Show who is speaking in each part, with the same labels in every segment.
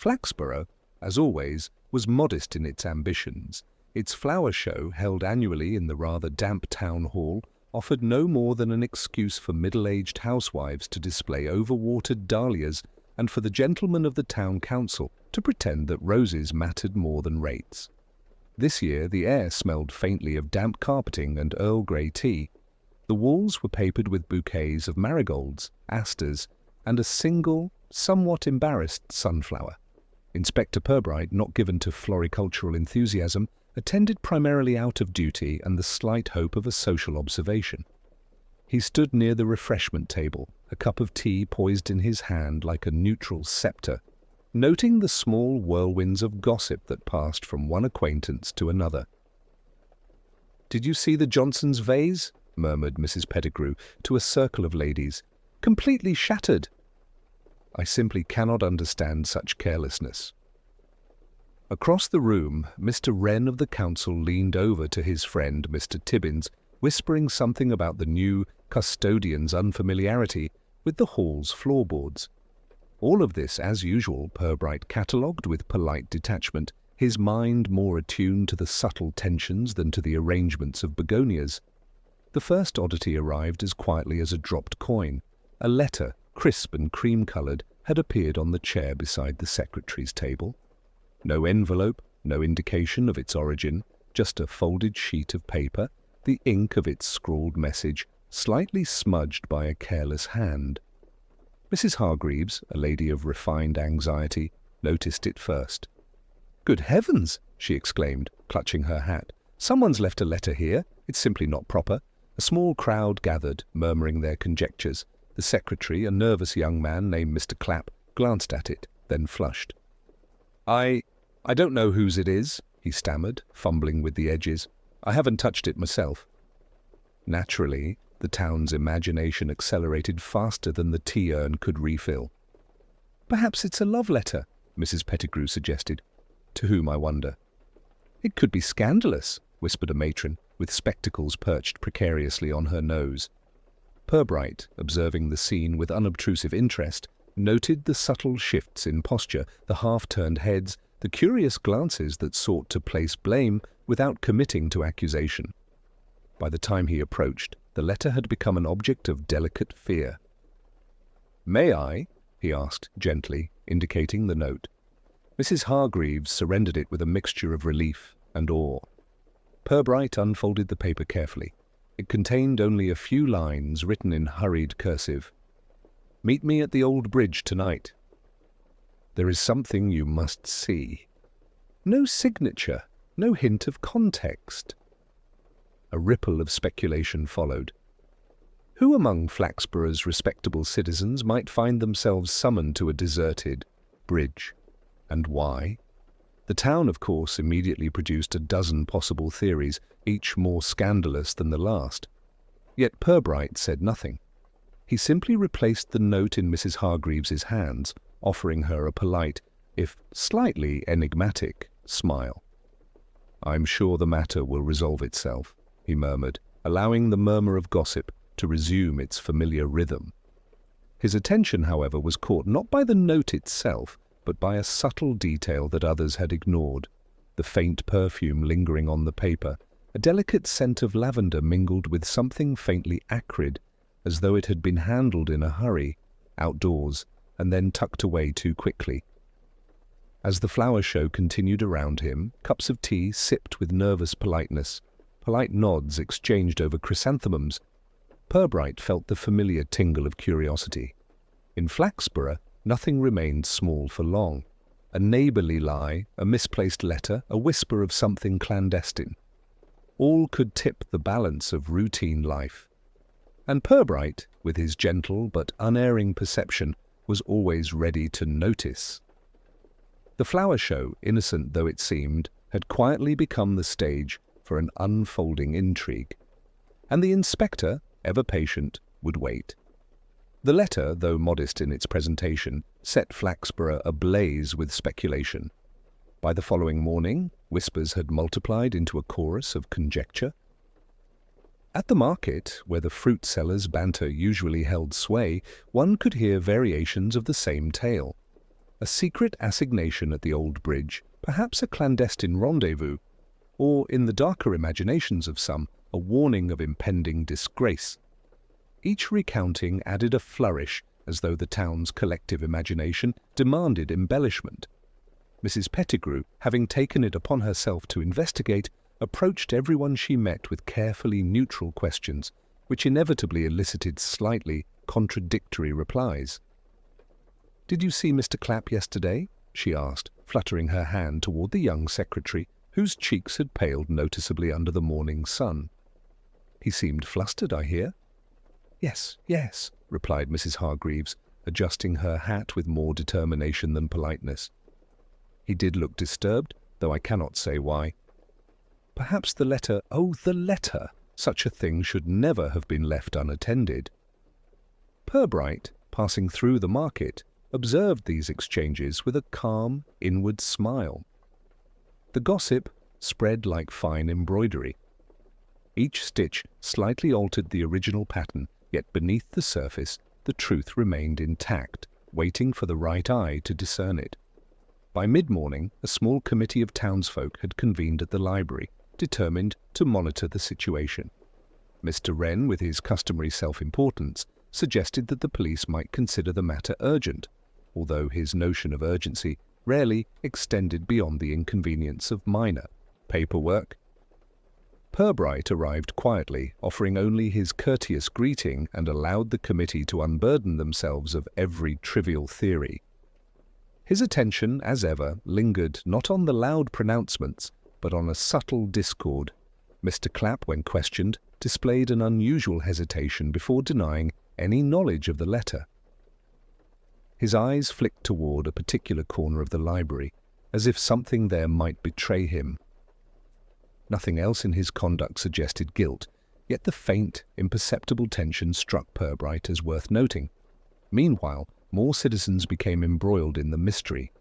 Speaker 1: Flaxborough, as always, was modest in its ambitions. Its flower show, held annually in the rather damp town hall, offered no more than an excuse for middle-aged housewives to display overwatered dahlias and for the gentlemen of the town council to pretend that roses mattered more than rates. This year the air smelled faintly of damp carpeting and Earl Grey tea. The walls were papered with bouquets of marigolds, asters, and a single, somewhat embarrassed sunflower. Inspector Purbright, not given to floricultural enthusiasm, attended primarily out of duty and the slight hope of a social observation. He stood near the refreshment table, a cup of tea poised in his hand like a neutral sceptre, noting the small whirlwinds of gossip that passed from one acquaintance to another. "Did you see the Johnson's vase?" murmured Mrs. Pettigrew to a circle of ladies. "Completely shattered." "I simply cannot understand such carelessness." Across the room, Mr. Wren of the council leaned over to his friend, Mr. Tibbins, whispering something about the new custodian's unfamiliarity with the hall's floorboards. All of this, as usual, Purbright catalogued with polite detachment, his mind more attuned to the subtle tensions than to the arrangements of begonias. The first oddity arrived as quietly as a dropped coin. A letter, crisp and cream-coloured, had appeared on the chair beside the secretary's table. No envelope, no indication of its origin, just a folded sheet of paper, the ink of its scrawled message slightly smudged by a careless hand. Mrs. Hargreaves, a lady of refined anxiety, noticed it first. "Good heavens!" she exclaimed, clutching her hat. "Someone's left a letter here. It's simply not proper." A small crowd gathered, murmuring their conjectures. The secretary, a nervous young man named Mr. Clapp, glanced at it, then flushed. I don't know whose it is," he stammered, fumbling with the edges. "I haven't touched it myself." Naturally, the town's imagination accelerated faster than the tea-urn could refill. "Perhaps it's a love letter," Mrs. Pettigrew suggested. To whom, I wonder? "It could be scandalous," whispered a matron, with spectacles perched precariously on her nose. Purbright, observing the scene with unobtrusive interest, noted the subtle shifts in posture, the half-turned heads, the curious glances that sought to place blame without committing to accusation. By the time he approached, the letter had become an object of delicate fear. "May I?" he asked gently, indicating the note. Mrs. Hargreaves surrendered it with a mixture of relief and awe. Purbright unfolded the paper carefully. It contained only a few lines written in hurried cursive. "Meet me at the old bridge tonight. There is something you must see." No signature, no hint of context. A ripple of speculation followed. Who among Flaxborough's respectable citizens might find themselves summoned to a deserted bridge? And why? The town, of course, immediately produced a dozen possible theories, each more scandalous than the last. Yet Purbright said nothing. He simply replaced the note in Mrs. Hargreaves's hands, offering her a polite, if slightly enigmatic, smile. "I'm sure the matter will resolve itself," he murmured, allowing the murmur of gossip to resume its familiar rhythm. His attention, however, was caught not by the note itself, but by a subtle detail that others had ignored, the faint perfume lingering on the paper, a delicate scent of lavender mingled with something faintly acrid, as though it had been handled in a hurry, outdoors, and then tucked away too quickly. As the flower show continued around him, cups of tea sipped with nervous politeness, polite nods exchanged over chrysanthemums, Purbright felt the familiar tingle of curiosity. In Flaxborough, nothing remained small for long. A neighbourly lie, a misplaced letter, a whisper of something clandestine. All could tip the balance of routine life. And Purbright, with his gentle but unerring perception, was always ready to notice. The flower show, innocent though it seemed, had quietly become the stage for an unfolding intrigue. And the inspector, ever patient, would wait. The letter, though modest in its presentation, set Flaxborough ablaze with speculation. By the following morning, whispers had multiplied into a chorus of conjecture. At the market, where the fruit sellers' banter usually held sway, one could hear variations of the same tale. A secret assignation at the old bridge, perhaps a clandestine rendezvous, or, in the darker imaginations of some, a warning of impending disgrace. Each recounting added a flourish, as though the town's collective imagination demanded embellishment. Mrs. Pettigrew, having taken it upon herself to investigate, approached everyone she met with carefully neutral questions, which inevitably elicited slightly contradictory replies. "Did you see Mr. Clapp yesterday?" she asked, fluttering her hand toward the young secretary, whose cheeks had paled noticeably under the morning sun. "He seemed flustered, I hear." "Yes, yes," replied Mrs. Hargreaves, adjusting her hat with more determination than politeness. "He did look disturbed, though I cannot say why. Perhaps the letter— oh, the letter! Such a thing should never have been left unattended." Purbright, passing through the market, observed these exchanges with a calm, inward smile. The gossip spread like fine embroidery. Each stitch slightly altered the original pattern, yet beneath the surface the truth remained intact, waiting for the right eye to discern it. By mid-morning, a small committee of townsfolk had convened at the library, determined to monitor the situation. Mr. Wren, with his customary self-importance, suggested that the police might consider the matter urgent, although his notion of urgency rarely extended beyond the inconvenience of minor paperwork. Purbright arrived quietly, offering only his courteous greeting, and allowed the committee to unburden themselves of every trivial theory. His attention, as ever, lingered not on the loud pronouncements, but on a subtle discord. Mr. Clapp, when questioned, displayed an unusual hesitation before denying any knowledge of the letter. His eyes flicked toward a particular corner of the library, as if something there might betray him. Nothing else in his conduct suggested guilt, yet the faint, imperceptible tension struck Purbright as worth noting. Meanwhile, more citizens became embroiled in the mystery.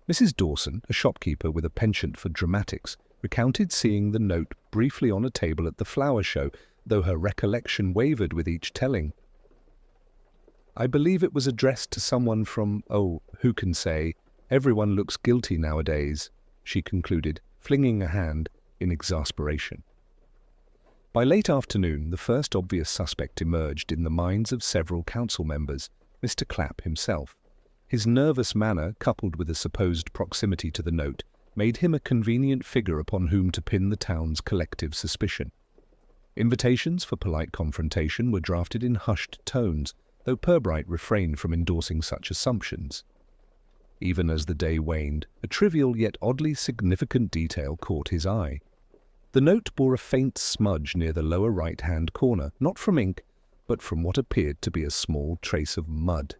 Speaker 1: Mrs. Dawson, a shopkeeper with a penchant for dramatics, recounted seeing the note briefly on a table at the flower show, though her recollection wavered with each telling. "I believe it was addressed to someone from, who can say? Everyone looks guilty nowadays," she concluded, flinging a hand in exasperation. By late afternoon, the first obvious suspect emerged in the minds of several council members, Mr. Clapp himself. His nervous manner, coupled with a supposed proximity to the note, made him a convenient figure upon whom to pin the town's collective suspicion. Invitations for polite confrontation were drafted in hushed tones, though Purbright refrained from endorsing such assumptions. Even as the day waned, a trivial yet oddly significant detail caught his eye. The note bore a faint smudge near the lower right-hand corner, not from ink, but from what appeared to be a small trace of mud.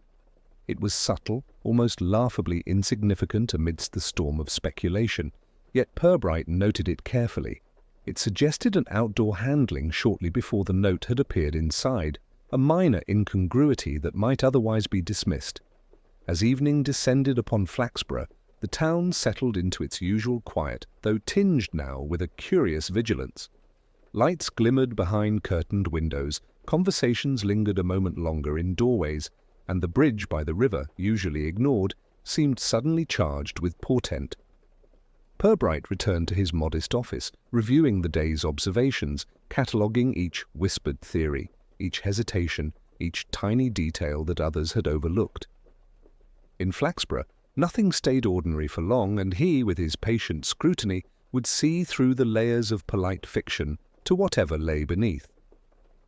Speaker 1: It was subtle, almost laughably insignificant amidst the storm of speculation, yet Purbright noted it carefully. It suggested an outdoor handling shortly before the note had appeared inside, a minor incongruity that might otherwise be dismissed. As evening descended upon Flaxborough, the town settled into its usual quiet, though tinged now with a curious vigilance. Lights glimmered behind curtained windows, conversations lingered a moment longer in doorways, and the bridge by the river, usually ignored, seemed suddenly charged with portent. Purbright returned to his modest office, reviewing the day's observations, cataloguing each whispered theory, each hesitation, each tiny detail that others had overlooked. In Flaxborough, nothing stayed ordinary for long, and he, with his patient scrutiny, would see through the layers of polite fiction to whatever lay beneath.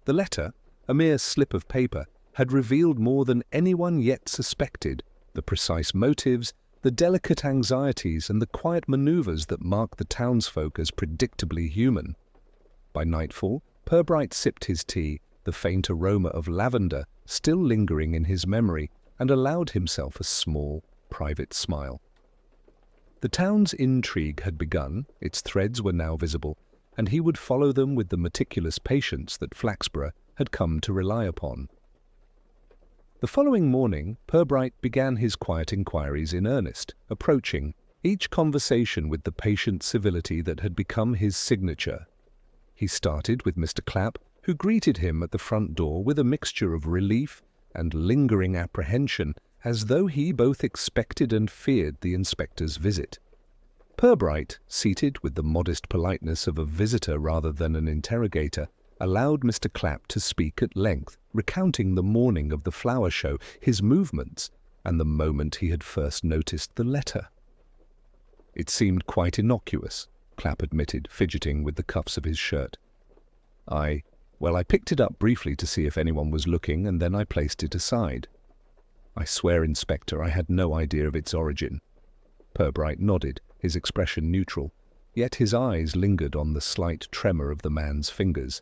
Speaker 1: The letter, a mere slip of paper, had revealed more than anyone yet suspected, the precise motives, the delicate anxieties, and the quiet manoeuvres that mark the townsfolk as predictably human. By nightfall, Purbright sipped his tea, the faint aroma of lavender still lingering in his memory, and allowed himself a small, private smile. The town's intrigue had begun, its threads were now visible, and he would follow them with the meticulous patience that Flaxborough had come to rely upon. The following morning, Purbright began his quiet inquiries in earnest, approaching each conversation with the patient civility that had become his signature. He started with Mr. Clapp, who greeted him at the front door with a mixture of relief and lingering apprehension as though he both expected and feared the inspector's visit. Purbright, seated with the modest politeness of a visitor rather than an interrogator, allowed Mr. Clapp to speak at length, recounting the morning of the flower show, his movements, and the moment he had first noticed the letter. "It seemed quite innocuous," Clapp admitted, fidgeting with the cuffs of his shirt. I picked it up briefly to see if anyone was looking, and then I placed it aside. I swear, Inspector, I had no idea of its origin." Purbright nodded, his expression neutral, yet his eyes lingered on the slight tremor of the man's fingers.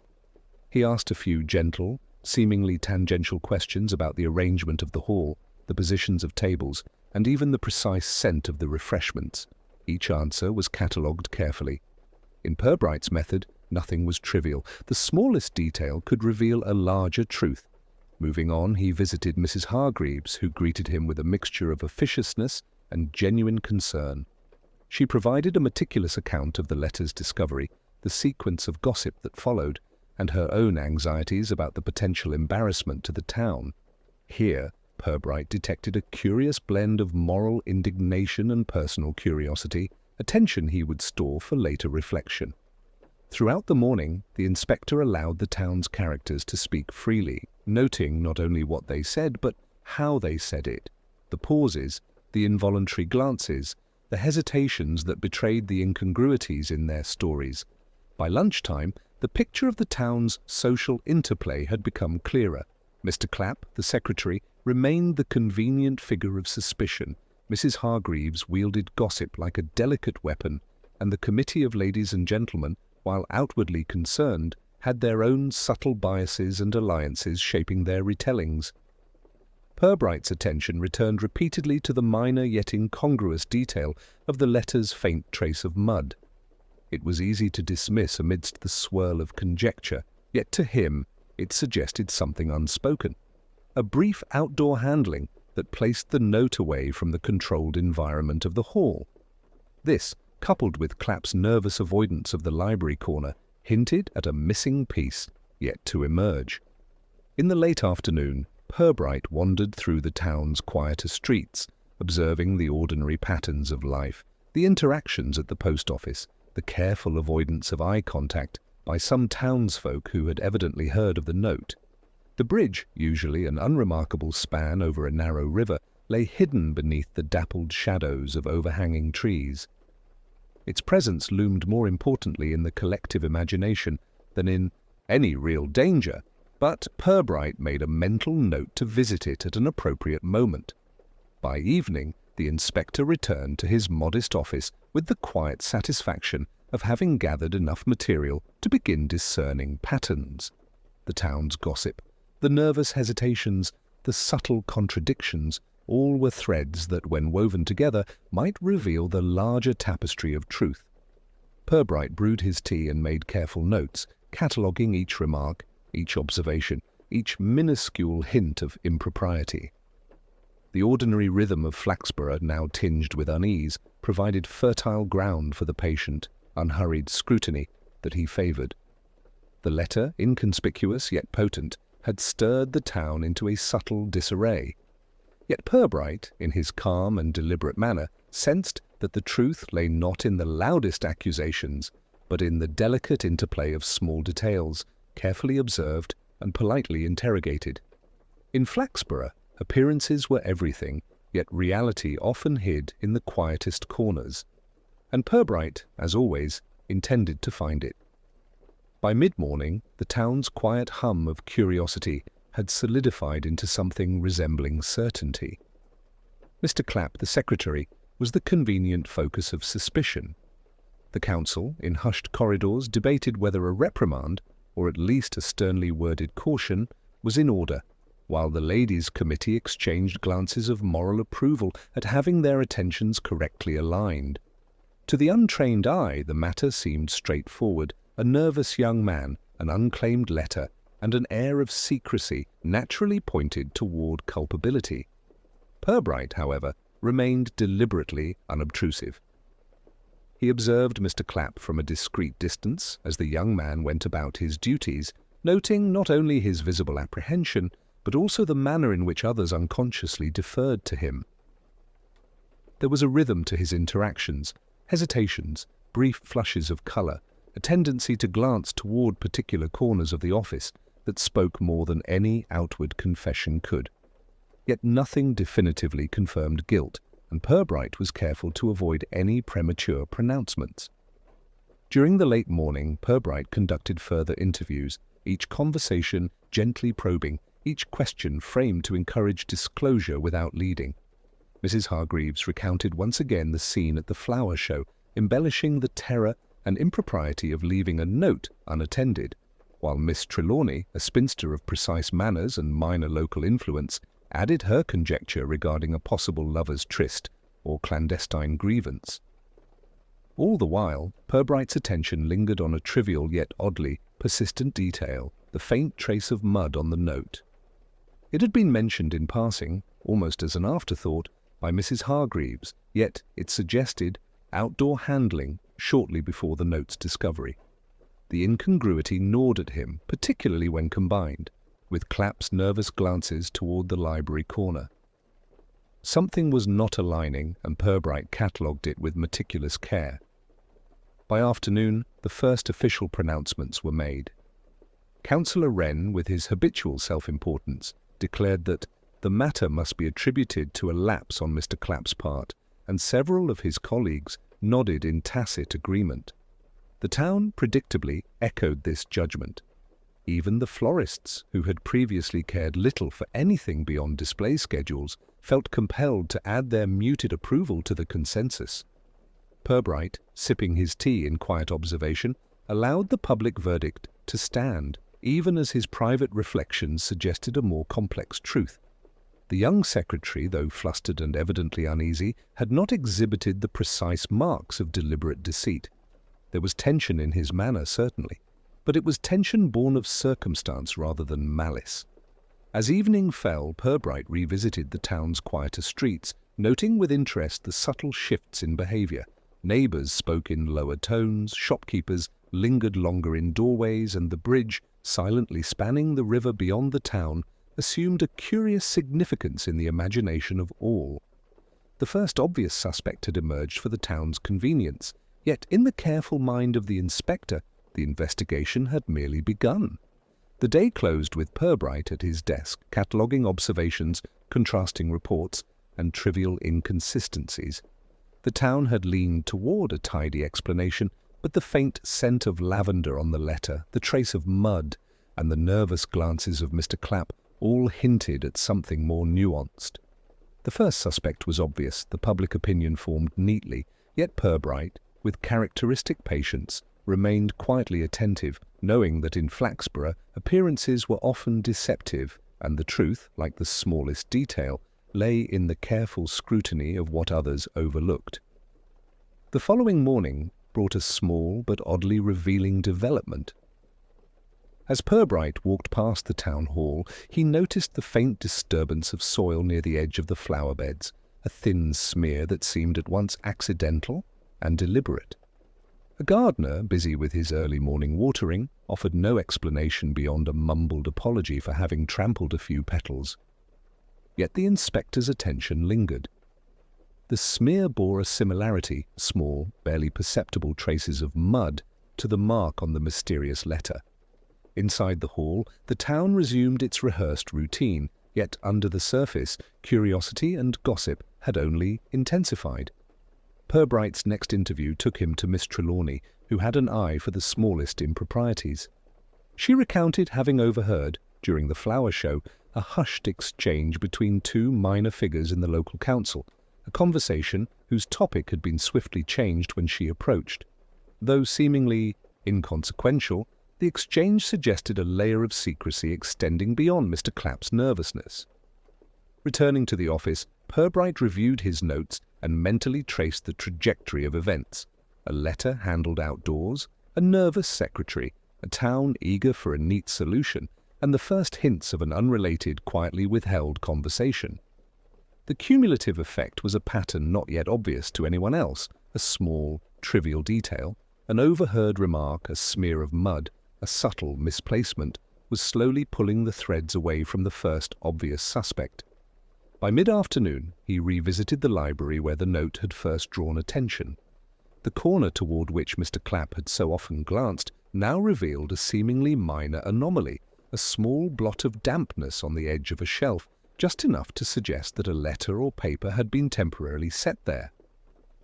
Speaker 1: He asked a few gentle, seemingly tangential questions about the arrangement of the hall, the positions of tables, and even the precise scent of the refreshments. Each answer was catalogued carefully. In Purbright's method, nothing was trivial. The smallest detail could reveal a larger truth. Moving on, he visited Mrs. Hargreaves, who greeted him with a mixture of officiousness and genuine concern. She provided a meticulous account of the letter's discovery, the sequence of gossip that followed, and her own anxieties about the potential embarrassment to the town. Here, Purbright detected a curious blend of moral indignation and personal curiosity, a tension he would store for later reflection. Throughout the morning, the inspector allowed the town's characters to speak freely, noting not only what they said, but how they said it, the pauses, the involuntary glances, the hesitations that betrayed the incongruities in their stories. By lunchtime, the picture of the town's social interplay had become clearer. Mr. Clapp, the secretary, remained the convenient figure of suspicion. Mrs. Hargreaves wielded gossip like a delicate weapon, and the committee of ladies and gentlemen, while outwardly concerned, had their own subtle biases and alliances shaping their retellings. Purbright's attention returned repeatedly to the minor yet incongruous detail of the letter's faint trace of mud. It was easy to dismiss amidst the swirl of conjecture, yet to him it suggested something unspoken, a brief outdoor handling that placed the note away from the controlled environment of the hall. This, coupled with Clapp's nervous avoidance of the library corner, hinted at a missing piece, yet to emerge. In the late afternoon, Purbright wandered through the town's quieter streets, observing the ordinary patterns of life, the interactions at the post office, the careful avoidance of eye contact by some townsfolk who had evidently heard of the note. The bridge, usually an unremarkable span over a narrow river, lay hidden beneath the dappled shadows of overhanging trees. Its presence loomed more importantly in the collective imagination than in any real danger, but Purbright made a mental note to visit it at an appropriate moment. By evening, the inspector returned to his modest office with the quiet satisfaction of having gathered enough material to begin discerning patterns. The town's gossip, the nervous hesitations, the subtle contradictions, all were threads that, when woven together, might reveal the larger tapestry of truth. Purbright brewed his tea and made careful notes, cataloguing each remark, each observation, each minuscule hint of impropriety. The ordinary rhythm of Flaxborough, now tinged with unease, provided fertile ground for the patient, unhurried scrutiny that he favoured. The letter, inconspicuous yet potent, had stirred the town into a subtle disarray. Yet Purbright, in his calm and deliberate manner, sensed that the truth lay not in the loudest accusations, but in the delicate interplay of small details, carefully observed and politely interrogated. In Flaxborough, appearances were everything, yet reality often hid in the quietest corners, and Purbright, as always, intended to find it. By mid-morning, the town's quiet hum of curiosity had solidified into something resembling certainty. Mr. Clapp, the secretary, was the convenient focus of suspicion. The council, in hushed corridors, debated whether a reprimand, or at least a sternly worded caution, was in order, while the ladies' committee exchanged glances of moral approval at having their attentions correctly aligned. To the untrained eye, the matter seemed straightforward. A nervous young man, an unclaimed letter, and an air of secrecy naturally pointed toward culpability. Purbright, however, remained deliberately unobtrusive. He observed Mr. Clapp from a discreet distance as the young man went about his duties, noting not only his visible apprehension, but also the manner in which others unconsciously deferred to him. There was a rhythm to his interactions, hesitations, brief flushes of colour, a tendency to glance toward particular corners of the office that spoke more than any outward confession could. Yet nothing definitively confirmed guilt, and Purbright was careful to avoid any premature pronouncements. During the late morning, Purbright conducted further interviews, each conversation gently probing, each question framed to encourage disclosure without leading. Mrs. Hargreaves recounted once again the scene at the flower show, embellishing the terror and impropriety of leaving a note unattended, while Miss Trelawney, a spinster of precise manners and minor local influence, added her conjecture regarding a possible lover's tryst or clandestine grievance. All the while, Purbright's attention lingered on a trivial yet oddly persistent detail, the faint trace of mud on the note. It had been mentioned in passing, almost as an afterthought, by Mrs. Hargreaves, yet it suggested outdoor handling shortly before the note's discovery. The incongruity gnawed at him, particularly when combined with Clapp's nervous glances toward the library corner. Something was not aligning, and Purbright catalogued it with meticulous care. By afternoon, the first official pronouncements were made. Councillor Wren, with his habitual self-importance, declared that the matter must be attributed to a lapse on Mr. Clapp's part, and several of his colleagues nodded in tacit agreement. The town predictably echoed this judgment. Even the florists, who had previously cared little for anything beyond display schedules, felt compelled to add their muted approval to the consensus. Purbright, sipping his tea in quiet observation, allowed the public verdict to stand, even as his private reflections suggested a more complex truth. The young secretary, though flustered and evidently uneasy, had not exhibited the precise marks of deliberate deceit. There was tension in his manner, certainly, but it was tension born of circumstance rather than malice. As evening fell, Purbright revisited the town's quieter streets, noting with interest the subtle shifts in behaviour. Neighbours spoke in lower tones, shopkeepers lingered longer in doorways, and the bridge, silently spanning the river beyond the town, assumed a curious significance in the imagination of all. The first obvious suspect had emerged for the town's convenience, yet in the careful mind of the inspector, the investigation had merely begun. The day closed with Purbright at his desk, cataloguing observations, contrasting reports, and trivial inconsistencies. The town had leaned toward a tidy explanation, but the faint scent of lavender on the letter, the trace of mud, and the nervous glances of Mr. Clapp all hinted at something more nuanced. The first suspect was obvious, the public opinion formed neatly, yet Purbright, with characteristic patience, remained quietly attentive, knowing that in Flaxborough appearances were often deceptive, and the truth, like the smallest detail, lay in the careful scrutiny of what others overlooked. The following morning brought a small but oddly revealing development. As Purbright walked past the town hall, he noticed the faint disturbance of soil near the edge of the flower beds, a thin smear that seemed at once accidental and deliberate. A gardener, busy with his early morning watering, offered no explanation beyond a mumbled apology for having trampled a few petals. Yet the inspector's attention lingered. The smear bore a similarity, small, barely perceptible traces of mud, to the mark on the mysterious letter. Inside the hall, the town resumed its rehearsed routine, yet under the surface, curiosity and gossip had only intensified. Purbright's next interview took him to Miss Trelawney, who had an eye for the smallest improprieties. She recounted having overheard, during the flower show, a hushed exchange between two minor figures in the local council, a conversation whose topic had been swiftly changed when she approached. Though seemingly inconsequential, the exchange suggested a layer of secrecy extending beyond Mr. Clapp's nervousness. Returning to the office, Purbright reviewed his notes and mentally traced the trajectory of events. A letter handled outdoors, a nervous secretary, a town eager for a neat solution, and the first hints of an unrelated, quietly withheld conversation. The cumulative effect was a pattern not yet obvious to anyone else, a small, trivial detail, an overheard remark, a smear of mud, a subtle misplacement, was slowly pulling the threads away from the first obvious suspect. By mid-afternoon, he revisited the library where the note had first drawn attention. The corner toward which Mr. Clapp had so often glanced now revealed a seemingly minor anomaly, a small blot of dampness on the edge of a shelf, just enough to suggest that a letter or paper had been temporarily set there.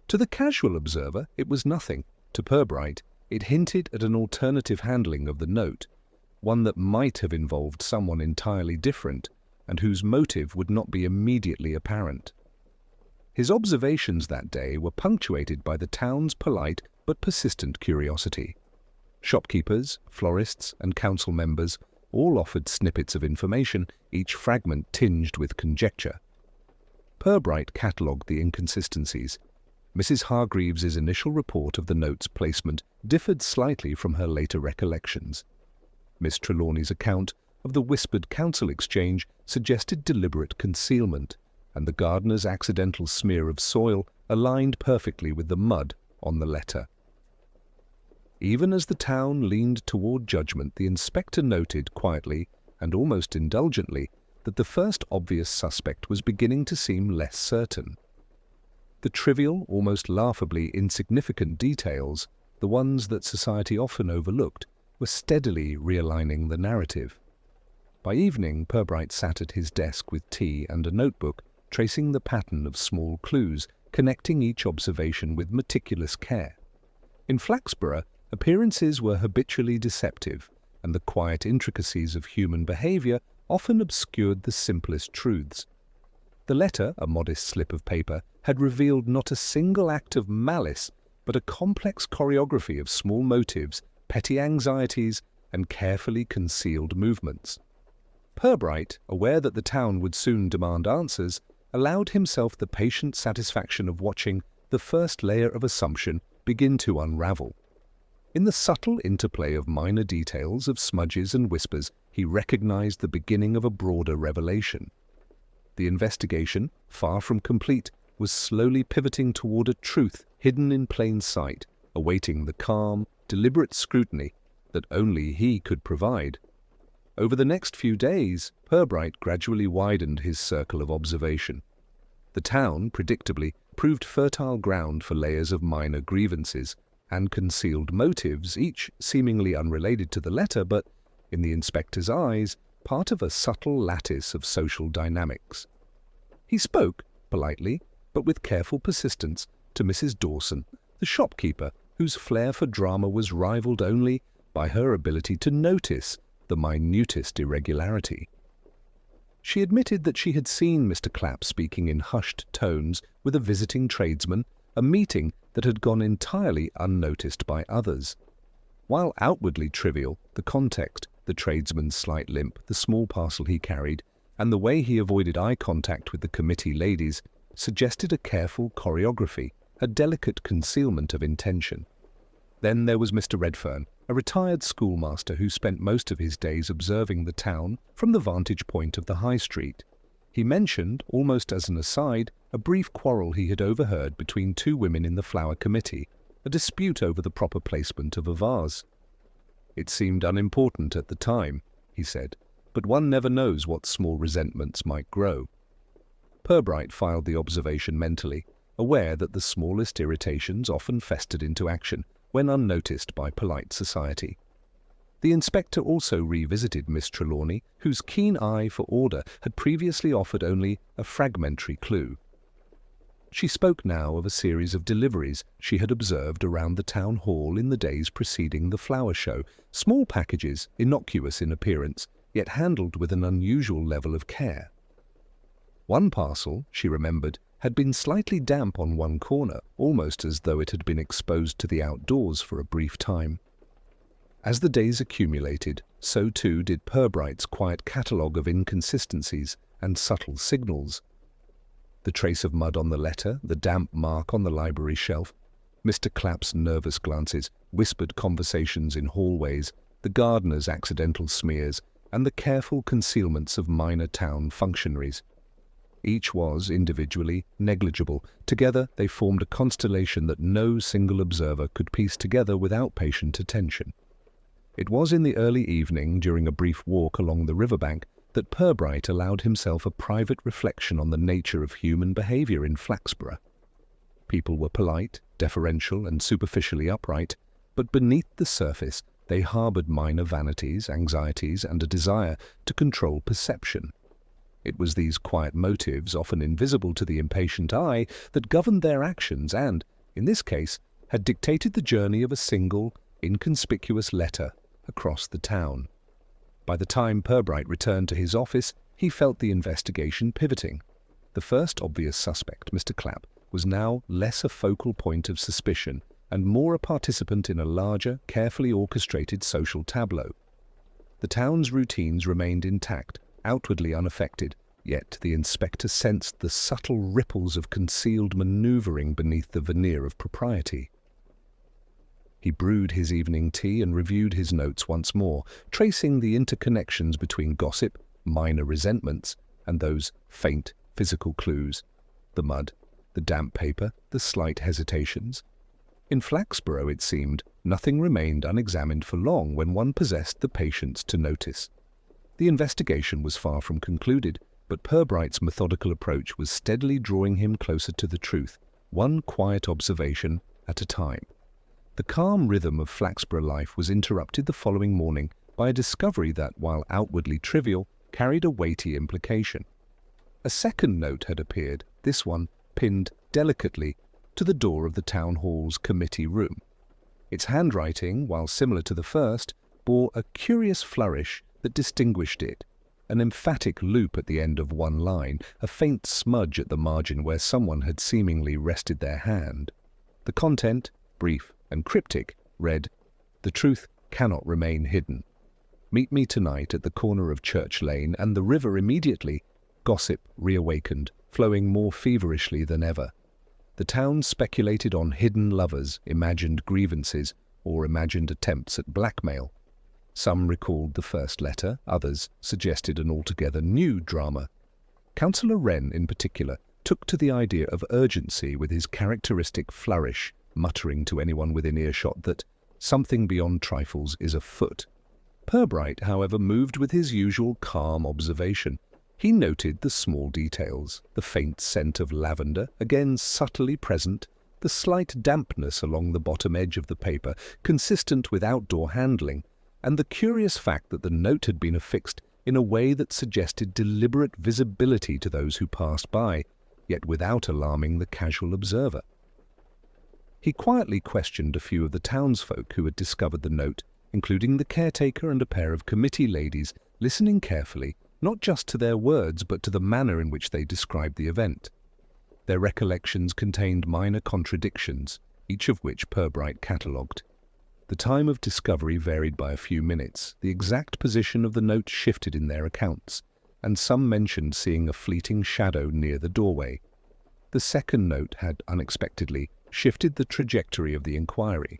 Speaker 1: To the casual observer, it was nothing. To Purbright, it hinted at an alternative handling of the note, one that might have involved someone entirely different, and whose motive would not be immediately apparent. His observations that day were punctuated by the town's polite but persistent curiosity. Shopkeepers, florists, and council members all offered snippets of information, each fragment tinged with conjecture. Purbright catalogued the inconsistencies. Mrs. Hargreaves's initial report of the note's placement differed slightly from her later recollections. Miss Trelawney's account of the whispered council exchange suggested deliberate concealment, and the gardener's accidental smear of soil aligned perfectly with the mud on the letter. Even as the town leaned toward judgment, the inspector noted quietly and almost indulgently that the first obvious suspect was beginning to seem less certain. The trivial, almost laughably insignificant details, the ones that society often overlooked, were steadily realigning the narrative. By evening, Purbright sat at his desk with tea and a notebook, tracing the pattern of small clues, connecting each observation with meticulous care. In Flaxborough, appearances were habitually deceptive, and the quiet intricacies of human behaviour often obscured the simplest truths. The letter, a modest slip of paper, had revealed not a single act of malice, but a complex choreography of small motives, petty anxieties, and carefully concealed movements. Purbright, aware that the town would soon demand answers, allowed himself the patient satisfaction of watching the first layer of assumption begin to unravel. In the subtle interplay of minor details, of smudges and whispers, he recognized the beginning of a broader revelation. The investigation, far from complete, was slowly pivoting toward a truth hidden in plain sight, awaiting the calm, deliberate scrutiny that only he could provide. Over the next few days, Purbright gradually widened his circle of observation. The town, predictably, proved fertile ground for layers of minor grievances and concealed motives, each seemingly unrelated to the letter, but, in the inspector's eyes, part of a subtle lattice of social dynamics. He spoke, politely, but with careful persistence, to Mrs. Dawson, the shopkeeper, whose flair for drama was rivaled only by her ability to notice the minutest irregularity. She admitted that she had seen Mr. Clapp speaking in hushed tones with a visiting tradesman, a meeting that had gone entirely unnoticed by others. While outwardly trivial, the context, the tradesman's slight limp, the small parcel he carried, and the way he avoided eye contact with the committee ladies, suggested a careful choreography, a delicate concealment of intention. Then there was Mr. Redfern, a retired schoolmaster who spent most of his days observing the town from the vantage point of the High Street. He mentioned, almost as an aside, a brief quarrel he had overheard between two women in the flower committee, a dispute over the proper placement of a vase. "It seemed unimportant at the time," he said, "but one never knows what small resentments might grow." Purbright filed the observation mentally, aware that the smallest irritations often festered into action when unnoticed by polite society. The inspector also revisited Miss Trelawney, whose keen eye for order had previously offered only a fragmentary clue. She spoke now of a series of deliveries she had observed around the town hall in the days preceding the flower show, small packages, innocuous in appearance, yet handled with an unusual level of care. One parcel, she remembered, had been slightly damp on one corner, almost as though it had been exposed to the outdoors for a brief time. As the days accumulated, so too did Purbright's quiet catalogue of inconsistencies and subtle signals. The trace of mud on the letter, the damp mark on the library shelf, Mr. Clapp's nervous glances, whispered conversations in hallways, the gardener's accidental smears, and the careful concealments of minor town functionaries. Each was, individually, negligible. Together they formed a constellation that no single observer could piece together without patient attention. It was in the early evening, during a brief walk along the riverbank, that Purbright allowed himself a private reflection on the nature of human behaviour in Flaxborough. People were polite, deferential, and superficially upright, but beneath the surface they harboured minor vanities, anxieties, and a desire to control perception. It was these quiet motives, often invisible to the impatient eye, that governed their actions and, in this case, had dictated the journey of a single, inconspicuous letter across the town. By the time Purbright returned to his office, he felt the investigation pivoting. The first obvious suspect, Mr. Clapp, was now less a focal point of suspicion and more a participant in a larger, carefully orchestrated social tableau. The town's routines remained intact, outwardly unaffected, yet the inspector sensed the subtle ripples of concealed manoeuvring beneath the veneer of propriety. He brewed his evening tea and reviewed his notes once more, tracing the interconnections between gossip, minor resentments, and those faint physical clues: the mud, the damp paper, the slight hesitations. In Flaxborough, it seemed, nothing remained unexamined for long when one possessed the patience to notice. The investigation was far from concluded, but Purbright's methodical approach was steadily drawing him closer to the truth, one quiet observation at a time. The calm rhythm of Flaxborough life was interrupted the following morning by a discovery that, while outwardly trivial, carried a weighty implication. A second note had appeared, this one pinned delicately to the door of the town hall's committee room. Its handwriting, while similar to the first, bore a curious flourish that distinguished it, an emphatic loop at the end of one line, a faint smudge at the margin where someone had seemingly rested their hand. The content, brief and cryptic, read, "The truth cannot remain hidden. Meet me tonight at the corner of Church Lane and the river immediately." Gossip reawakened, flowing more feverishly than ever. The town speculated on hidden lovers, imagined grievances, or imagined attempts at blackmail. Some recalled the first letter, others suggested an altogether new drama. Councillor Wren, in particular, took to the idea of urgency with his characteristic flourish, muttering to anyone within earshot that something beyond trifles is afoot. Purbright, however, moved with his usual calm observation. He noted the small details, the faint scent of lavender, again subtly present, the slight dampness along the bottom edge of the paper, consistent with outdoor handling, and the curious fact that the note had been affixed in a way that suggested deliberate visibility to those who passed by, yet without alarming the casual observer. He quietly questioned a few of the townsfolk who had discovered the note, including the caretaker and a pair of committee ladies, listening carefully, not just to their words but to the manner in which they described the event. Their recollections contained minor contradictions, each of which Purbright catalogued. The time of discovery varied by a few minutes, the exact position of the note shifted in their accounts, and some mentioned seeing a fleeting shadow near the doorway. The second note had unexpectedly shifted the trajectory of the inquiry.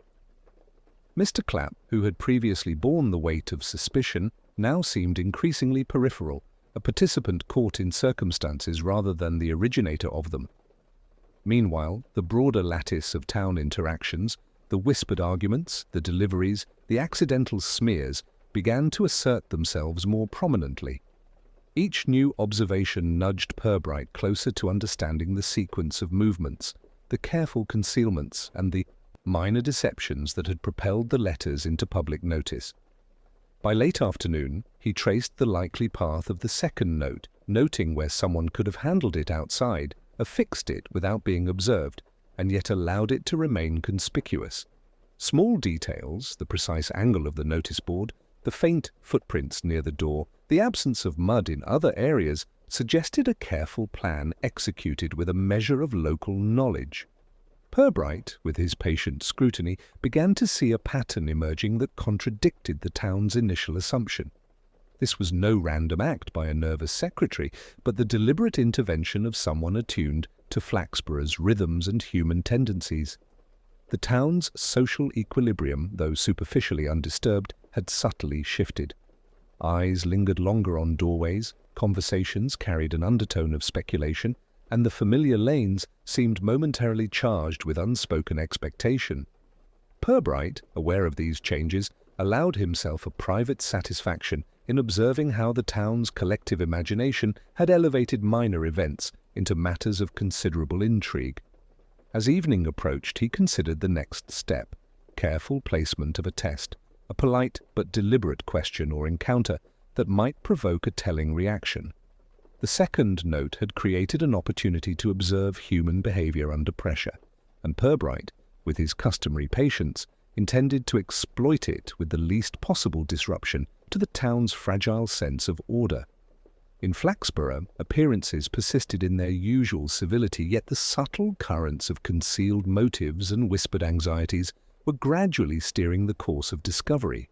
Speaker 1: Mr. Clapp, who had previously borne the weight of suspicion, now seemed increasingly peripheral, a participant caught in circumstances rather than the originator of them. Meanwhile, the broader lattice of town interactions, the whispered arguments, the deliveries, the accidental smears, began to assert themselves more prominently. Each new observation nudged Purbright closer to understanding the sequence of movements, the careful concealments, and the minor deceptions that had propelled the letters into public notice. By late afternoon, he traced the likely path of the second note, noting where someone could have handled it outside, affixed it without being observed, and yet allowed it to remain conspicuous. Small details, the precise angle of the notice board, the faint footprints near the door, the absence of mud in other areas, suggested a careful plan executed with a measure of local knowledge. Purbright, with his patient scrutiny, began to see a pattern emerging that contradicted the town's initial assumption. This was no random act by a nervous secretary, but the deliberate intervention of someone attuned to Flaxborough's rhythms and human tendencies. The town's social equilibrium, though superficially undisturbed, had subtly shifted. Eyes lingered longer on doorways, conversations carried an undertone of speculation, and the familiar lanes seemed momentarily charged with unspoken expectation. Purbright, aware of these changes, allowed himself a private satisfaction in observing how the town's collective imagination had elevated minor events into matters of considerable intrigue. As evening approached, he considered the next step: careful placement of a test, a polite but deliberate question or encounter that might provoke a telling reaction. The second note had created an opportunity to observe human behavior under pressure, and Purbright, with his customary patience, intended to exploit it with the least possible disruption to the town's fragile sense of order. In Flaxborough, appearances persisted in their usual civility, yet the subtle currents of concealed motives and whispered anxieties were gradually steering the course of discovery.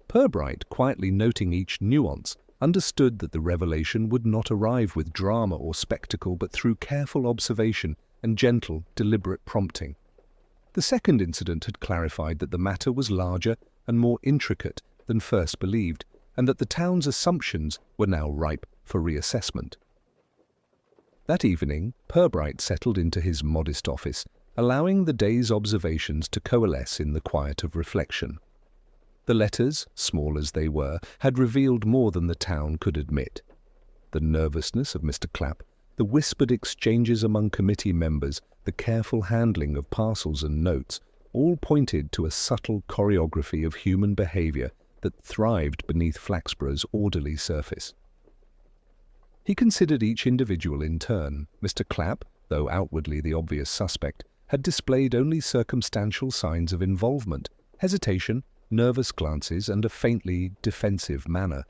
Speaker 1: Purbright, quietly noting each nuance, understood that the revelation would not arrive with drama or spectacle, but through careful observation and gentle, deliberate prompting. The second incident had clarified that the matter was larger and more intricate than first believed, and that the town's assumptions were now ripe for reassessment. That evening, Purbright settled into his modest office, allowing the day's observations to coalesce in the quiet of reflection. The letters, small as they were, had revealed more than the town could admit. The nervousness of Mr. Clapp, the whispered exchanges among committee members, the careful handling of parcels and notes, all pointed to a subtle choreography of human behavior that thrived beneath Flaxborough's orderly surface. He considered each individual in turn. Mr. Clapp, though outwardly the obvious suspect, had displayed only circumstantial signs of involvement, hesitation, nervous glances, and a faintly defensive manner.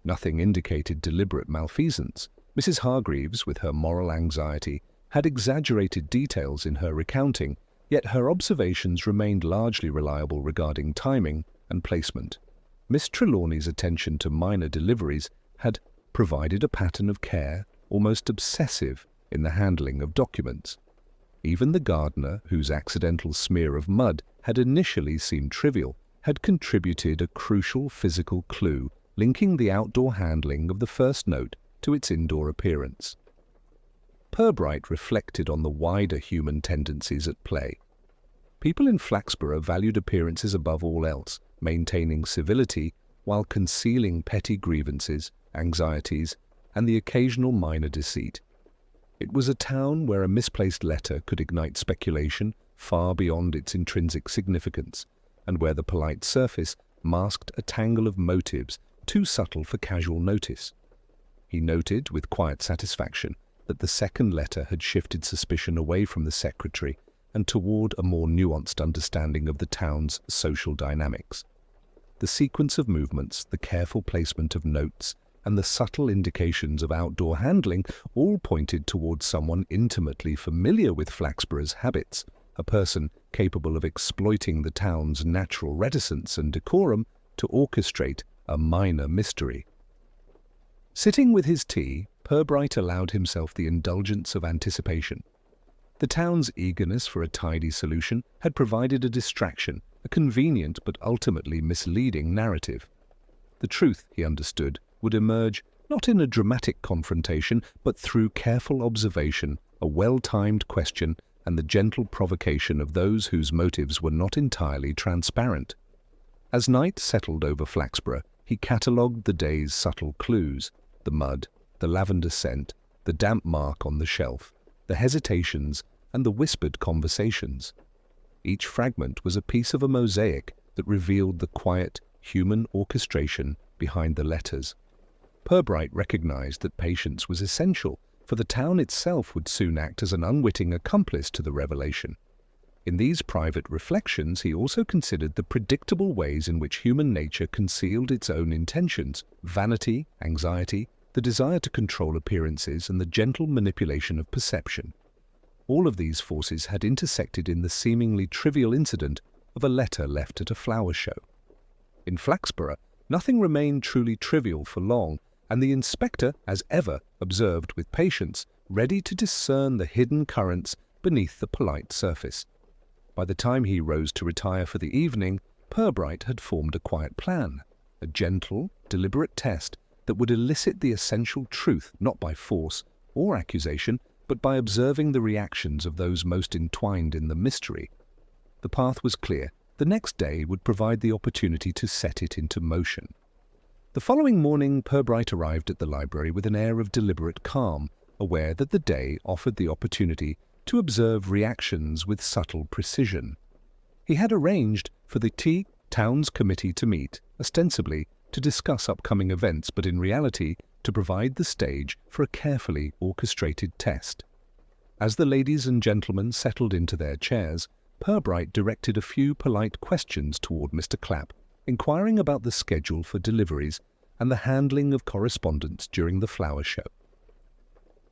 Speaker 1: Nothing indicated deliberate malfeasance. Mrs. Hargreaves, with her moral anxiety, had exaggerated details in her recounting, yet her observations remained largely reliable regarding timing and placement. Miss Trelawney's attention to minor deliveries had provided a pattern of care, almost obsessive, in the handling of documents. Even the gardener, whose accidental smear of mud had initially seemed trivial, had contributed a crucial physical clue linking the outdoor handling of the first note to its indoor appearance. Purbright reflected on the wider human tendencies at play. People in Flaxborough valued appearances above all else, maintaining civility while concealing petty grievances, anxieties, and the occasional minor deceit. It was a town where a misplaced letter could ignite speculation far beyond its intrinsic significance, and where the polite surface masked a tangle of motives too subtle for casual notice. He noted with quiet satisfaction that the second letter had shifted suspicion away from the secretary and toward a more nuanced understanding of the town's social dynamics. The sequence of movements, the careful placement of notes, and the subtle indications of outdoor handling all pointed towards someone intimately familiar with Flaxborough's habits, a person capable of exploiting the town's natural reticence and decorum to orchestrate a minor mystery. Sitting with his tea, Purbright allowed himself the indulgence of anticipation. The town's eagerness for a tidy solution had provided a distraction, a convenient but ultimately misleading narrative. The truth, he understood, would emerge not in a dramatic confrontation, but through careful observation, a well-timed question, and the gentle provocation of those whose motives were not entirely transparent. As night settled over Flaxborough, he catalogued the day's subtle clues: the mud, the lavender scent, the damp mark on the shelf, the hesitations, and the whispered conversations. Each fragment was a piece of a mosaic that revealed the quiet, human orchestration behind the letters. Purbright recognized that patience was essential, for the town itself would soon act as an unwitting accomplice to the revelation. In these private reflections, he also considered the predictable ways in which human nature concealed its own intentions: vanity, anxiety, the desire to control appearances, and the gentle manipulation of perception. All of these forces had intersected in the seemingly trivial incident of a letter left at a flower show. In Flaxborough, nothing remained truly trivial for long, and the inspector, as ever, observed with patience, ready to discern the hidden currents beneath the polite surface. By the time he rose to retire for the evening, Purbright had formed a quiet plan, a gentle, deliberate test that would elicit the essential truth not by force or accusation, but by observing the reactions of those most entwined in the mystery. The path was clear: The next day would provide the opportunity to set it into motion. The following morning, Purbright arrived at the library with an air of deliberate calm, aware that the day offered the opportunity to observe reactions with subtle precision. He had arranged for the town's committee to meet, ostensibly to discuss upcoming events, but in reality to provide the stage for a carefully orchestrated test. As the ladies and gentlemen settled into their chairs, Purbright directed a few polite questions toward Mr. Clapp, inquiring about the schedule for deliveries and the handling of correspondence during the flower show.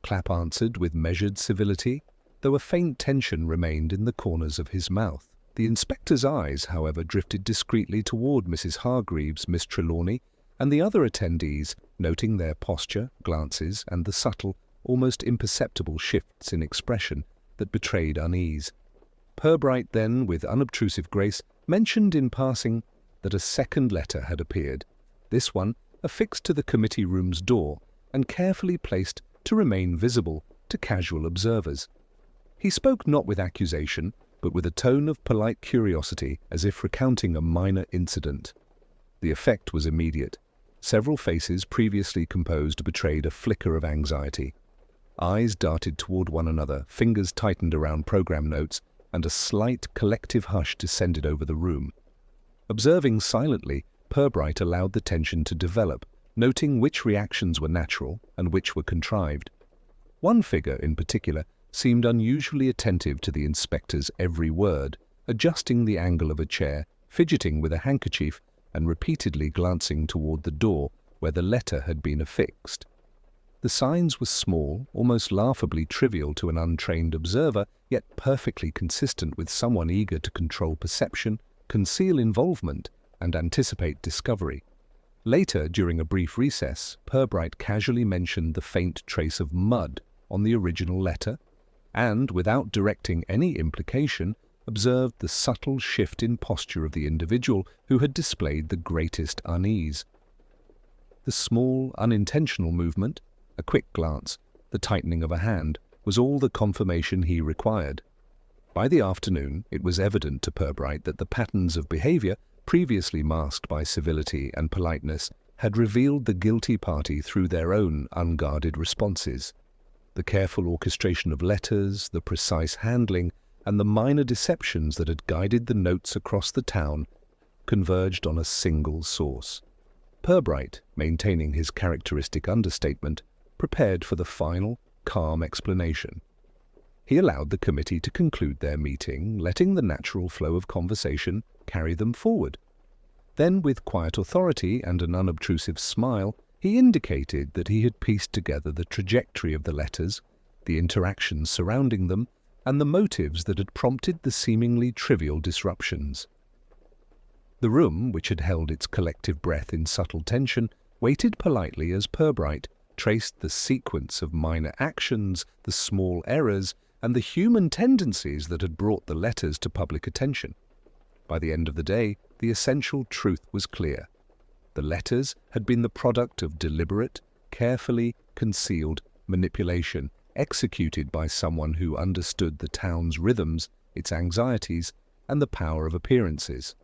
Speaker 1: Clapp answered with measured civility, though a faint tension remained in the corners of his mouth. The inspector's eyes, however, drifted discreetly toward Mrs. Hargreaves, Miss Trelawney, and the other attendees, noting their posture, glances, and the subtle, almost imperceptible shifts in expression that betrayed unease. Purbright then, with unobtrusive grace, mentioned in passing that a second letter had appeared, this one affixed to the committee room's door and carefully placed to remain visible to casual observers. He spoke not with accusation, but with a tone of polite curiosity, as if recounting a minor incident. The effect was immediate. Several faces previously composed betrayed a flicker of anxiety. Eyes darted toward one another, fingers tightened around program notes, and a slight collective hush descended over the room. Observing silently, Purbright allowed the tension to develop, noting which reactions were natural and which were contrived. One figure, in particular, seemed unusually attentive to the inspector's every word, adjusting the angle of a chair, fidgeting with a handkerchief, and repeatedly glancing toward the door where the letter had been affixed. The signs were small, almost laughably trivial to an untrained observer, yet perfectly consistent with someone eager to control perception, conceal involvement, and anticipate discovery. Later, during a brief recess, Purbright casually mentioned the faint trace of mud on the original letter, and, without directing any implication, observed the subtle shift in posture of the individual who had displayed the greatest unease. The small, unintentional movement, a quick glance, the tightening of a hand, was all the confirmation he required. By the afternoon, it was evident to Purbright that the patterns of behavior, previously masked by civility and politeness, had revealed the guilty party through their own unguarded responses. The careful orchestration of letters, the precise handling, and the minor deceptions that had guided the notes across the town converged on a single source. Purbright, maintaining his characteristic understatement, prepared for the final, calm explanation. He allowed the committee to conclude their meeting, letting the natural flow of conversation carry them forward. Then, with quiet authority and an unobtrusive smile, he indicated that he had pieced together the trajectory of the letters, the interactions surrounding them, and the motives that had prompted the seemingly trivial disruptions. The room, which had held its collective breath in subtle tension, waited politely as Purbright traced the sequence of minor actions, the small errors, and the human tendencies that had brought the letters to public attention. By the end of the day, the essential truth was clear. The letters had been the product of deliberate, carefully concealed manipulation, executed by someone who understood the town's rhythms, its anxieties, and the power of appearances.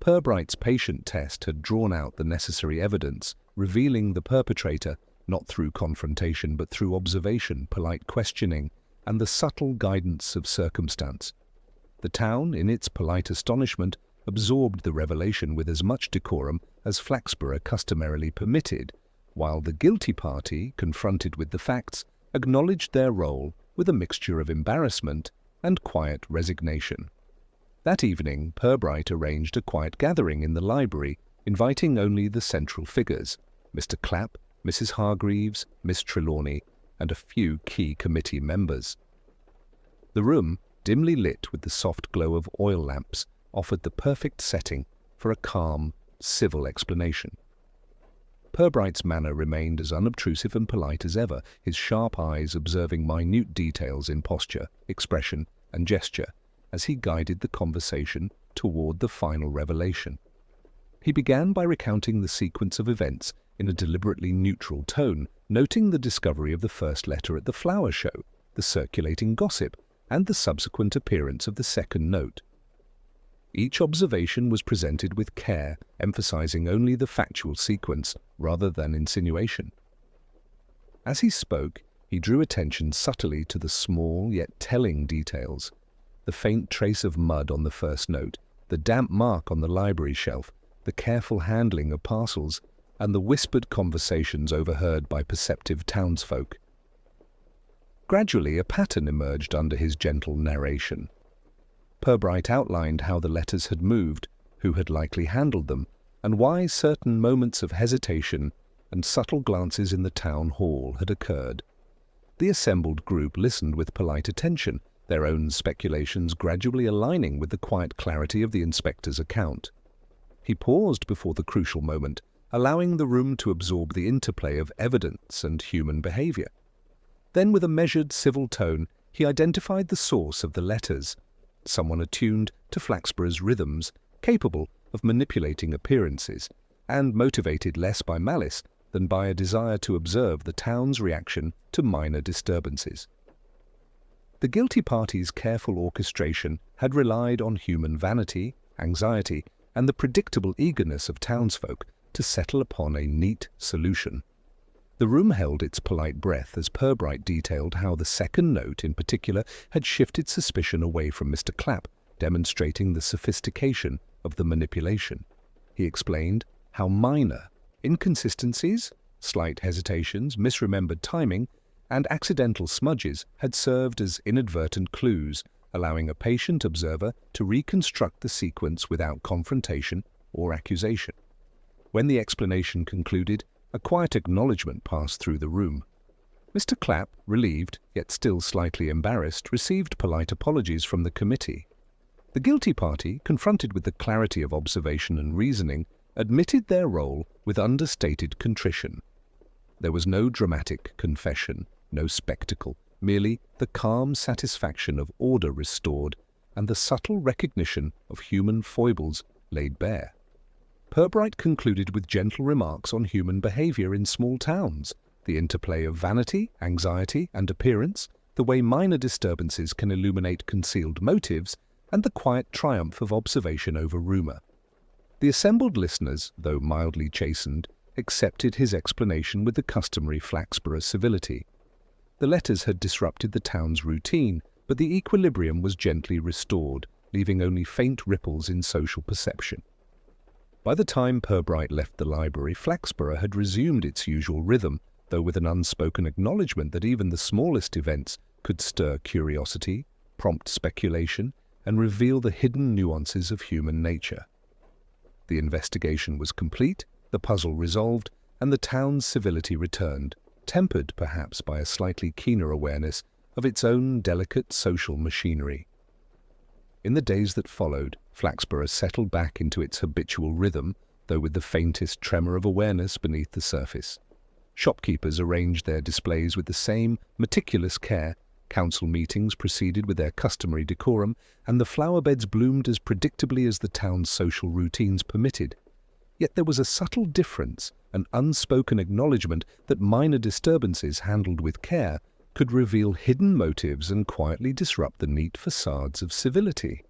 Speaker 1: Purbright's patient test had drawn out the necessary evidence, revealing the perpetrator, not through confrontation but through observation, polite questioning, and the subtle guidance of circumstance. The town, in its polite astonishment, absorbed the revelation with as much decorum as Flaxborough customarily permitted, while the guilty party, confronted with the facts, acknowledged their role with a mixture of embarrassment and quiet resignation. That evening, Purbright arranged a quiet gathering in the library, inviting only the central figures, Mr. Clapp, Mrs. Hargreaves, Miss Trelawney, and a few key committee members. The room, dimly lit with the soft glow of oil lamps, offered the perfect setting for a calm, civil explanation. Purbright's manner remained as unobtrusive and polite as ever, his sharp eyes observing minute details in posture, expression, and gesture as he guided the conversation toward the final revelation. He began by recounting the sequence of events in a deliberately neutral tone, noting the discovery of the first letter at the flower show, the circulating gossip, and the subsequent appearance of the second note. Each observation was presented with care, emphasizing only the factual sequence rather than insinuation. As he spoke, he drew attention subtly to the small yet telling details: the faint trace of mud on the first note, the damp mark on the library shelf, the careful handling of parcels, and the whispered conversations overheard by perceptive townsfolk. Gradually, a pattern emerged under his gentle narration. Purbright outlined how the letters had moved, who had likely handled them, and why certain moments of hesitation and subtle glances in the town hall had occurred. The assembled group listened with polite attention, their own speculations gradually aligning with the quiet clarity of the inspector's account. He paused before the crucial moment, allowing the room to absorb the interplay of evidence and human behavior. Then, with a measured, civil tone, he identified the source of the letters: someone attuned to Flaxborough's rhythms, capable of manipulating appearances, and motivated less by malice than by a desire to observe the town's reaction to minor disturbances. The guilty party's careful orchestration had relied on human vanity, anxiety, and the predictable eagerness of townsfolk to settle upon a neat solution. The room held its polite breath as Purbright detailed how the second note in particular had shifted suspicion away from Mr. Clapp, demonstrating the sophistication of the manipulation. He explained how minor inconsistencies, slight hesitations, misremembered timing, and accidental smudges had served as inadvertent clues, allowing a patient observer to reconstruct the sequence without confrontation or accusation. When the explanation concluded, a quiet acknowledgement passed through the room. Mr. Clapp, relieved, yet still slightly embarrassed, received polite apologies from the committee. The guilty party, confronted with the clarity of observation and reasoning, admitted their role with understated contrition. There was no dramatic confession, no spectacle, merely the calm satisfaction of order restored and the subtle recognition of human foibles laid bare. Purbright concluded with gentle remarks on human behavior in small towns, the interplay of vanity, anxiety, and appearance, the way minor disturbances can illuminate concealed motives, and the quiet triumph of observation over rumor. The assembled listeners, though mildly chastened, accepted his explanation with the customary Flaxborough civility. The letters had disrupted the town's routine, but the equilibrium was gently restored, leaving only faint ripples in social perception. By the time Purbright left the library, Flaxborough had resumed its usual rhythm, though with an unspoken acknowledgement that even the smallest events could stir curiosity, prompt speculation, and reveal the hidden nuances of human nature. The investigation was complete, the puzzle resolved, and the town's civility returned, tempered perhaps by a slightly keener awareness of its own delicate social machinery. In the days that followed, Flaxborough settled back into its habitual rhythm, though with the faintest tremor of awareness beneath the surface. Shopkeepers arranged their displays with the same meticulous care, council meetings proceeded with their customary decorum, and the flower beds bloomed as predictably as the town's social routines permitted. Yet there was a subtle difference, an unspoken acknowledgement that minor disturbances handled with care could reveal hidden motives and quietly disrupt the neat facades of civility.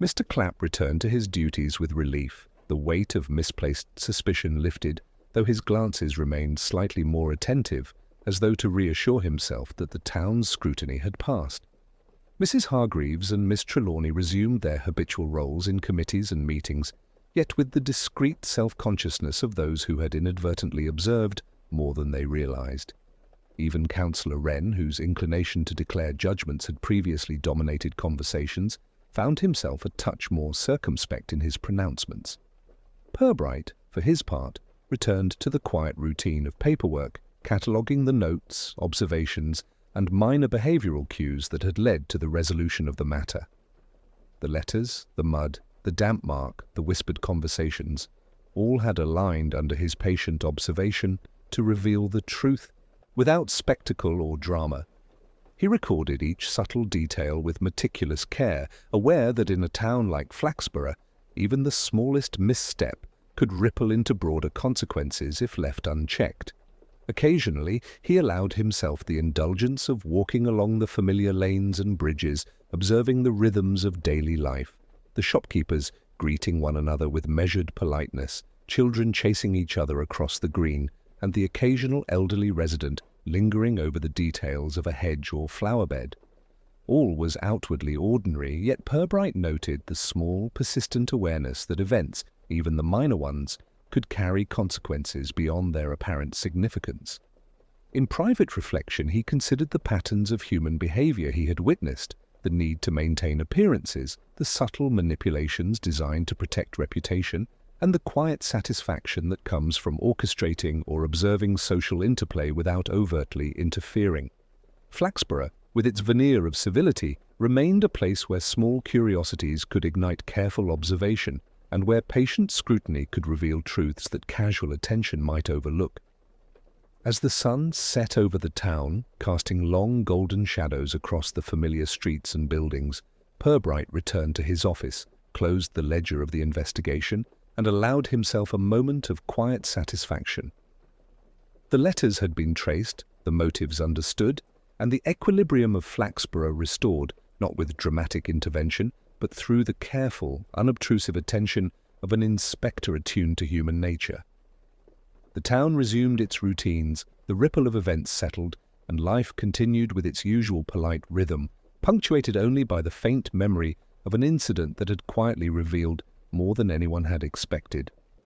Speaker 1: Mr. Clapp returned to his duties with relief, the weight of misplaced suspicion lifted, though his glances remained slightly more attentive, as though to reassure himself that the town's scrutiny had passed. Mrs. Hargreaves and Miss Trelawney resumed their habitual roles in committees and meetings, yet with the discreet self-consciousness of those who had inadvertently observed more than they realized. Even Councillor Wren, whose inclination to declare judgments had previously dominated conversations, found himself a touch more circumspect in his pronouncements. Purbright, for his part, returned to the quiet routine of paperwork, cataloguing the notes, observations, and minor behavioral cues that had led to the resolution of the matter. The letters, the mud, the damp mark, the whispered conversations, all had aligned under his patient observation to reveal the truth without spectacle or drama. He recorded each subtle detail with meticulous care, aware that in a town like Flaxborough, even the smallest misstep could ripple into broader consequences if left unchecked. Occasionally, he allowed himself the indulgence of walking along the familiar lanes and bridges, observing the rhythms of daily life. the shopkeepers greeting one another with measured politeness, children chasing each other across the green, and the occasional elderly resident lingering over the details of a hedge or flower bed. All was outwardly ordinary, yet Purbright noted the small, persistent awareness that events, even the minor ones, could carry consequences beyond their apparent significance. In private reflection, he considered the patterns of human behavior he had witnessed, the need to maintain appearances, the subtle manipulations designed to protect reputation, and the quiet satisfaction that comes from orchestrating or observing social interplay without overtly interfering. Flaxborough, with its veneer of civility, remained a place where small curiosities could ignite careful observation, and where patient scrutiny could reveal truths that casual attention might overlook. As the sun set over the town, casting long golden shadows across the familiar streets and buildings, Purbright returned to his office, closed the ledger of the investigation, and allowed himself a moment of quiet satisfaction. The letters had been traced, the motives understood, and the equilibrium of Flaxborough restored, not with dramatic intervention, but through the careful, unobtrusive attention of an inspector attuned to human nature. The town resumed its routines, the ripple of events settled, and life continued with its usual polite rhythm, punctuated only by the faint memory of an incident that had quietly revealed more than anyone had expected.